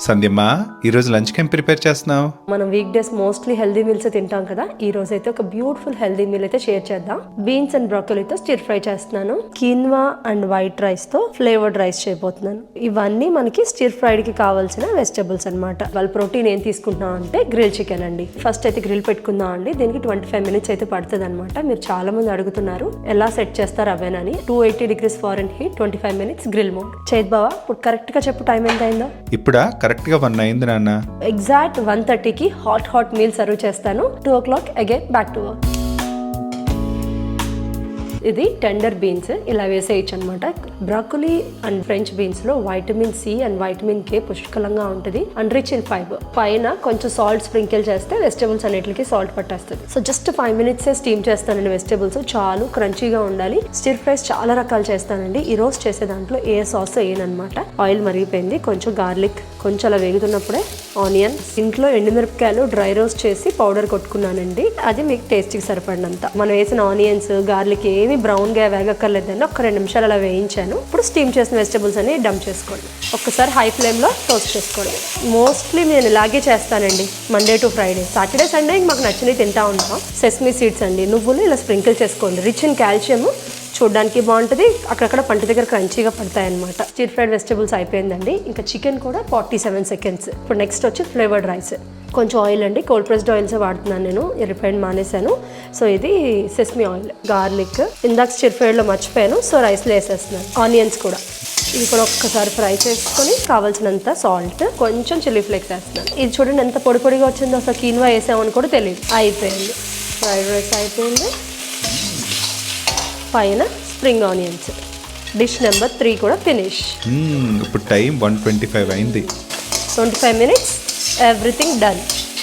సంధ్యమ్మ, ఈరోజు లంచ్ కేం ప్రిపేర్ చేస్తున్నావు? మనం week days mostly healthy meals తింటాం కదా. ఈ రోజు అయితే ఒక బ్యూటిఫుల్ హెల్దీ మీల్ అయితే షేర్ చేద్దాం. బీన్స్ అండ్ బ్రోకలీతో స్టిర్ ఫ్రై చేస్తున్నాను. కీన్వా అండ్ వైట్ రైస్ తో ఫ్లేవర్డ్ రైస్ చేయబోతున్నాను. ఇవన్నీ మనకి స్టిర్ ఫ్రైడ్ కి కావాల్సిన వెజిటబుల్స్ అన్నమాట. వాళ్ళ ప్రోటీన్ ఏం తీసుకుంటున్నాం అంటే గ్రిల్ చికెన్ అండి. ఫస్ట్ అయితే గ్రిల్ పెట్టుకుందాం అండి. దీనికి 25 minutes అయితే పడుతుంది అనమాట. మీరు చాలా మంది అడుగుతున్నారు ఎలా సెట్ చేస్తారు అవేనని. 280 degrees Fahrenheit 25 minutes grill mode. చేద్ బావా, ఇప్పుడు కరెక్ట్ గా చెప్పు టైం ఎంత అయిందో. ఇప్పుడా? కరెక్ట్ గా 1 అయింది నాన్న. ఎగ్జాక్ట్ 1:30కి హాట్ మీల్ సర్వ్ చేస్తాను. 2 o'clock again back to work. ఇది టెండర్ బీన్స్ ఇలా వేసేయచ్చు అనమాట. బ్రాకోలీ అండ్ ఫ్రెంచ్ బీన్స్ లో vitamin C and vitamin K పుష్కలంగా ఉంటుంది అండ్ రిచ్ ఇన్ ఫైబర్. పైన కొంచెం సాల్ట్ స్ప్రింకిల్ చేస్తే వెజిటబుల్స్ అన్నిటికి సాల్ట్ పట్టేస్తుంది. సో జస్ట్ 5 minutes స్టీమ్ చేస్తానండి. వెజిటబుల్స్ చాలు క్రంచీగా ఉండాలి. స్టిర్ ఫ్రైస్ చాలా రకాలు చేస్తానండి. ఈ రోజు చేసే దాంట్లో ఏ సాస్ వేయనమాట. ఆయిల్ మరిగిపోయింది. కొంచెం గార్లిక్ కొంచెం అలా వేగుతున్నప్పుడే ఆనియన్, ఇంట్లో ఎండుమిరపకాయలు డ్రై రోస్ట్ చేసి పౌడర్ కొట్టుకున్నానండి. అది మీకు టేస్ట్కి సరిపడినంత. మనం వేసిన ఆనియన్స్ గార్లిక్ ఏమి బ్రౌన్ గా వేగక్కర్లేదండి. ఒక 2 నిమిషాలు అలా వేయించాను. ఇప్పుడు స్టీమ్ చేసిన వెజిటబుల్స్ అని డంప్ చేసుకోండి. ఒక్కసారి హై ఫ్లేమ్ లో టోస్ట్ చేసుకోండి. మోస్ట్లీ నేను ఇలాగే చేస్తానండి Monday to Friday. Saturday Sunday మాకు నచ్చినవి తింటా ఉంటాం. సెస్మీ సీడ్స్ అండి, నువ్వులు ఇలా స్ప్రింకిల్ చేసుకోండి. రిచ్ ఇన్ కాల్షియం, చూడడానికి బాగుంటుంది. అక్కడక్కడ పంట దగ్గర క్రంచీగా పడతాయి అనమాట. స్టిర్ ఫ్రైడ్ వెజిటబుల్స్ అయిపోయిందండి. ఇంకా చికెన్ కూడా 47 seconds. ఇప్పుడు నెక్స్ట్ వచ్చి ఫ్లేవర్డ్ రైస్. కొంచెం ఆయిల్ అండి, కోల్డ్ ప్రెస్డ్ ఆయిల్స్ వాడుతున్నాను నేను. రిఫైండ్ మానేశాను. సో ఇది సెస్మీ ఆయిల్, గార్లిక్ ఇందాక స్టిర్ ఫ్రైడ్లో మర్చిపోయాను. సో రైస్లో వేసేస్తున్నాను. ఆనియన్స్ కూడా ఇది కూడా ఒక్కసారి ఫ్రై చేసుకొని కావాల్సినంత సాల్ట్, కొంచెం చిల్లీ ఫ్లేక్స్ వేస్తున్నాను. ఇది చూడండి ఎంత పొడి పొడిగా వచ్చిందో. అసలు కీన్వా వేసామని కూడా తెలియదు. అయిపోయింది, ఫ్రైడ్ రైస్ అయిపోయింది. పైన స్ప్రింగ్ ఆనియన్స్. డిష్ నెంబర్ 3 కూడా ఫినిష్. ఇప్పుడు టైం 1:25 అయింది. 25 minutes ఎవ్రీథింగ్ డన్.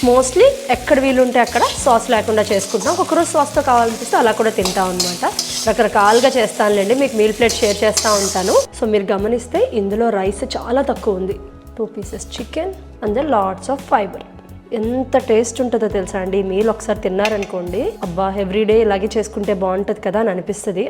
మోస్ట్లీ ఎక్కడ వీలుంటే అక్కడ సాస్ లేకుండా చేసుకుంటున్నాం. ఒక్కొక్కరోజు సాస్తో కావాలనిపిస్తే అలా కూడా తింటాం అనమాట. రకరకాలుగా చేస్తానులేండి, మీకు మీల్ ప్లేట్ షేర్ చేస్తూ ఉంటాను. సో మీరు గమనిస్తే ఇందులో రైస్ చాలా తక్కువ ఉంది. 2 pieces chicken and then lots of fibre. ఎంత టేస్ట్ ఉంటుందో తెలుసా అండి. మీల్ ఒకసారి తిన్నారనుకోండి, అబ్బా ఎవ్రీడే ఇలాగే చేసుకుంటే బాగుంటుంది కదా అని అనిపిస్తుంది.